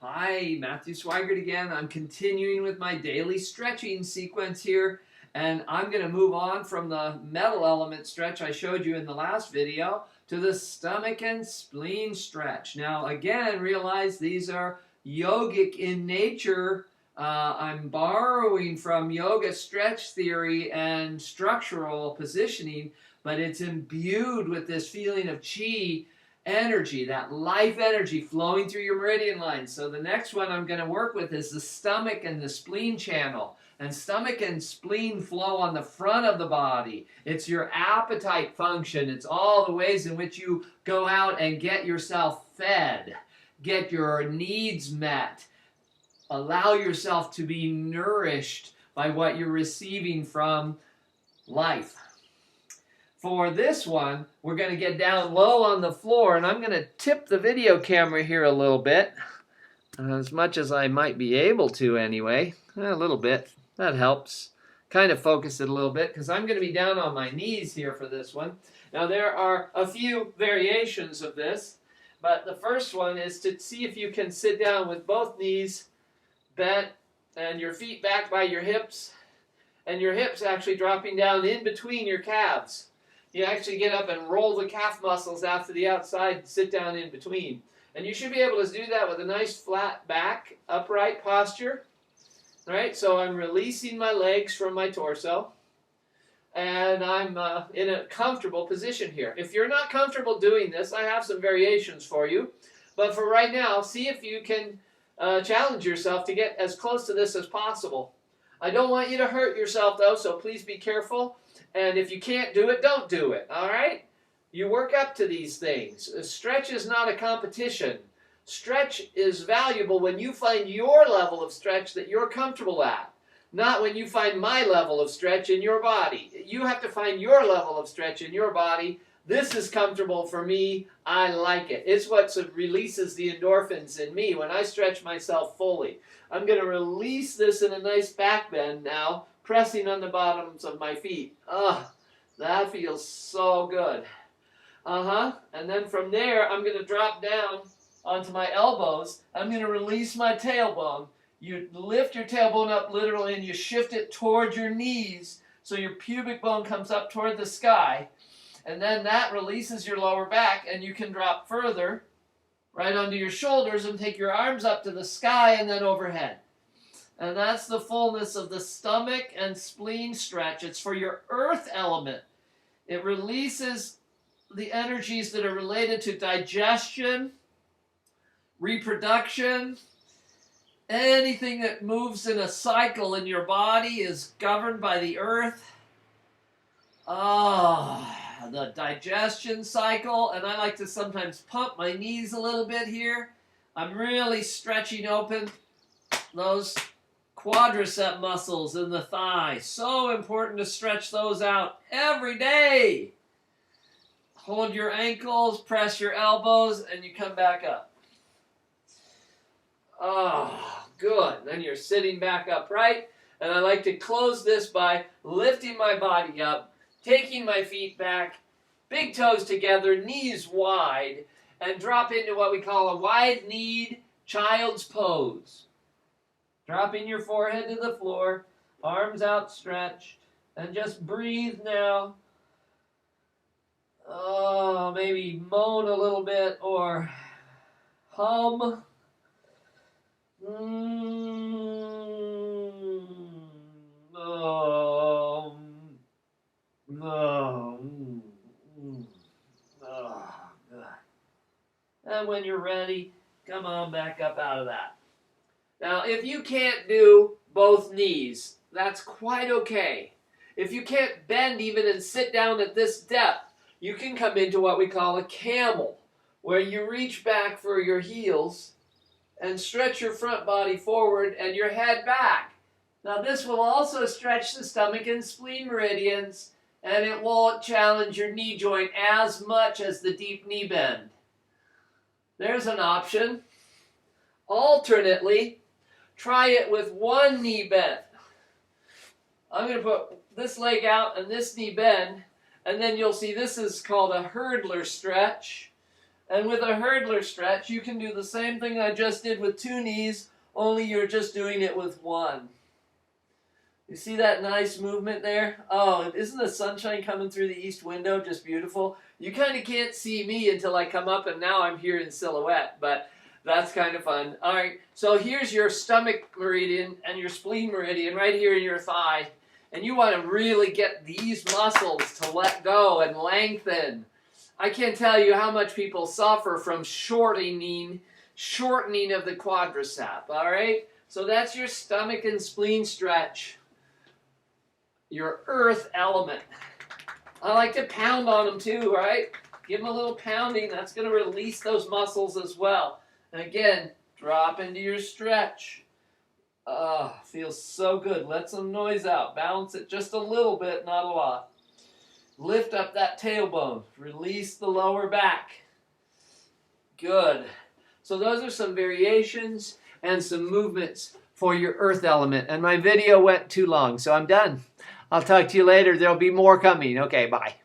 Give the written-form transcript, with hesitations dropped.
Hi, Matthew Swigert again. I'm continuing with my daily stretching sequence here, and I'm going to move on from the metal element stretch I showed you in the last video to the stomach and spleen stretch. Now, again, realize these are yogic in nature. I'm borrowing from yoga stretch theory and structural positioning, but it's imbued with this feeling of chi energy, that life energy flowing through your meridian lines. So the next one I'm going to work with is the stomach and the spleen channel. And stomach and spleen flow on the front of the body. It's your appetite function. It's all the ways in which you go out and get yourself fed, get your needs met, allow yourself to be nourished by what you're receiving from life. For this one, we're going to get down low on the floor, and I'm going to tip the video camera here a little bit, as much as I might be able to anyway. A little bit. That helps. Kind of focus it a little bit, because I'm going to be down on my knees here for this one. Now, there are a few variations of this, but the first one is to see if you can sit down with both knees bent and your feet back by your hips, and your hips actually dropping down in between your calves. You actually get up and roll the calf muscles out to the outside and sit down in between. And you should be able to do that with a nice flat back, upright posture. All right, so I'm releasing my legs from my torso. And I'm in a comfortable position here. If you're not comfortable doing this, I have some variations for you. But for right now, see if you can challenge yourself to get as close to this as possible. I don't want you to hurt yourself, though, so please be careful. And if you can't do it, don't do it, all right? You work up to these things. Stretch is not a competition. Stretch is valuable when you find your level of stretch that you're comfortable at, not when you find my level of stretch in your body. You have to find your level of stretch in your body. This is comfortable for me. I like it. It's what releases the endorphins in me when I stretch myself fully. I'm going to release this in a nice back bend now, pressing on the bottoms of my feet. That feels so good. And then from there, I'm going to drop down onto my elbows. I'm going to release my tailbone. You lift your tailbone up literally, and you shift it toward your knees so your pubic bone comes up toward the sky. And then that releases your lower back, and you can drop further right onto your shoulders and take your arms up to the sky and then overhead. And that's the fullness of the stomach and spleen stretch. It's for your earth element. It releases the energies that are related to digestion, reproduction. Anything that moves in a cycle in your body is governed by the earth. The digestion cycle. And I like to sometimes pump my knees a little bit here. I'm really stretching open those quadricep muscles in the thigh. So important to stretch those out every day. Hold your ankles, press your elbows, and you come back up. Good. Then you're sitting back upright. And I like to close this by lifting my body up, taking my feet back, big toes together, knees wide, and drop into what we call a wide-kneed child's pose. Dropping your forehead to the floor, arms outstretched, and just breathe now. Maybe moan a little bit or hum. And when you're ready, come on back up out of that. Now, if you can't do both knees, that's quite okay. If you can't bend even and sit down at this depth, you can come into what we call a camel, where you reach back for your heels and stretch your front body forward and your head back. Now, this will also stretch the stomach and spleen meridians, and it won't challenge your knee joint as much as the deep knee bend. There's an option. Alternately, try it with one knee bent. I'm going to put this leg out and this knee bend, and then you'll see this is called a hurdler stretch. And with a hurdler stretch, you can do the same thing I just did with 2 knees, only you're just doing it with 1. You see that nice movement there? Oh, isn't the sunshine coming through the east window just beautiful? You kind of can't see me until I come up, and now I'm here in silhouette, but that's kind of fun. All right, so here's your stomach meridian and your spleen meridian right here in your thigh. And you want to really get these muscles to let go and lengthen. I can't tell you how much people suffer from shortening of the quadricep, all right? So that's your stomach and spleen stretch. Your earth element. I like to pound on them too, right? Give them a little pounding. That's going to release those muscles as well. And again, drop into your stretch. Feels so good. Let some noise out. Balance it just a little bit, not a lot. Lift up that tailbone. Release the lower back. Good. So those are some variations and some movements for your earth element. And my video went too long, so I'm done. I'll talk to you later. There'll be more coming. Okay, bye.